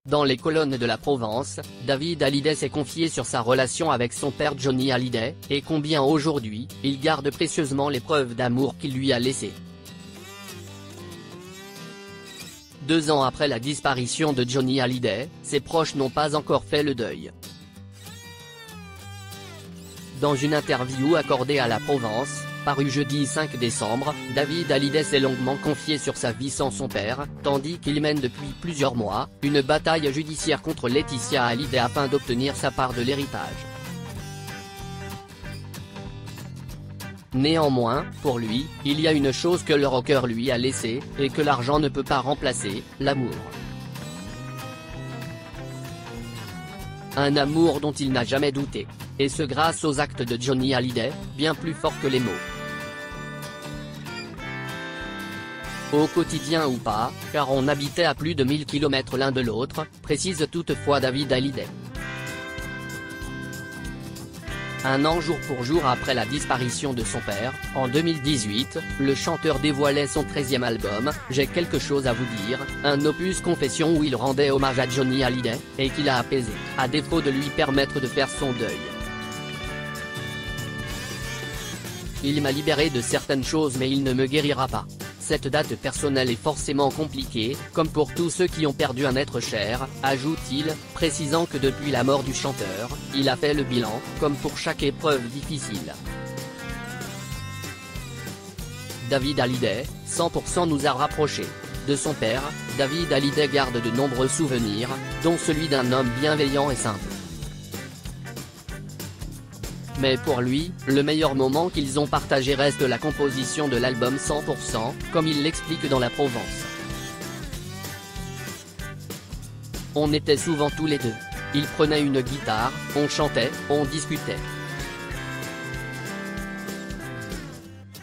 Dans les colonnes de la Provence, David Hallyday s'est confié sur sa relation avec son père Johnny Hallyday, et combien aujourd'hui, il garde précieusement les preuves d'amour qu'il lui a laissées. 2 ans après la disparition de Johnny Hallyday, ses proches n'ont pas encore fait le deuil. Dans une interview accordée à la Provence, parue jeudi 5 décembre, David Hallyday s'est longuement confié sur sa vie sans son père, tandis qu'il mène depuis plusieurs mois une bataille judiciaire contre Laetitia Hallyday afin d'obtenir sa part de l'héritage. Néanmoins, pour lui, il y a une chose que le rocker lui a laissée, et que l'argent ne peut pas remplacer, l'amour. Un amour dont il n'a jamais douté. Et ce grâce aux actes de Johnny Hallyday, bien plus forts que les mots. Au quotidien ou pas, car on habitait à plus de 1000 km l'un de l'autre, précise toutefois David Hallyday. Un an jour pour jour après la disparition de son père, en 2018, le chanteur dévoilait son 13e album, J'ai quelque chose à vous dire, un opus confession où il rendait hommage à Johnny Hallyday, et qu'il a apaisé, à défaut de lui permettre de faire son deuil. Il m'a libéré de certaines choses mais il ne me guérira pas. Cette date personnelle est forcément compliquée, comme pour tous ceux qui ont perdu un être cher, ajoute-t-il, précisant que depuis la mort du chanteur, il a fait le bilan, comme pour chaque épreuve difficile. David Hallyday, 100% nous a rapprochés. De son père, David Hallyday garde de nombreux souvenirs, dont celui d'un homme bienveillant et simple. Mais pour lui, le meilleur moment qu'ils ont partagé reste la composition de l'album 100%, comme il l'explique dans la Provence. On était souvent tous les deux. Il prenait une guitare, on chantait, on discutait.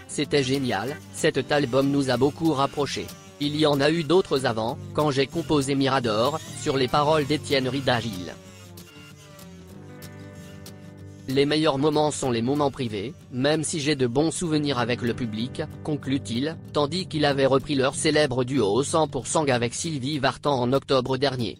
C'était génial, cet album nous a beaucoup rapprochés. Il y en a eu d'autres avant, quand j'ai composé Mirador, sur les paroles d'Étienne Ridagil. Les meilleurs moments sont les moments privés, même si j'ai de bons souvenirs avec le public, conclut-il, tandis qu'il avait repris leur célèbre duo 100% avec Sylvie Vartan en octobre dernier.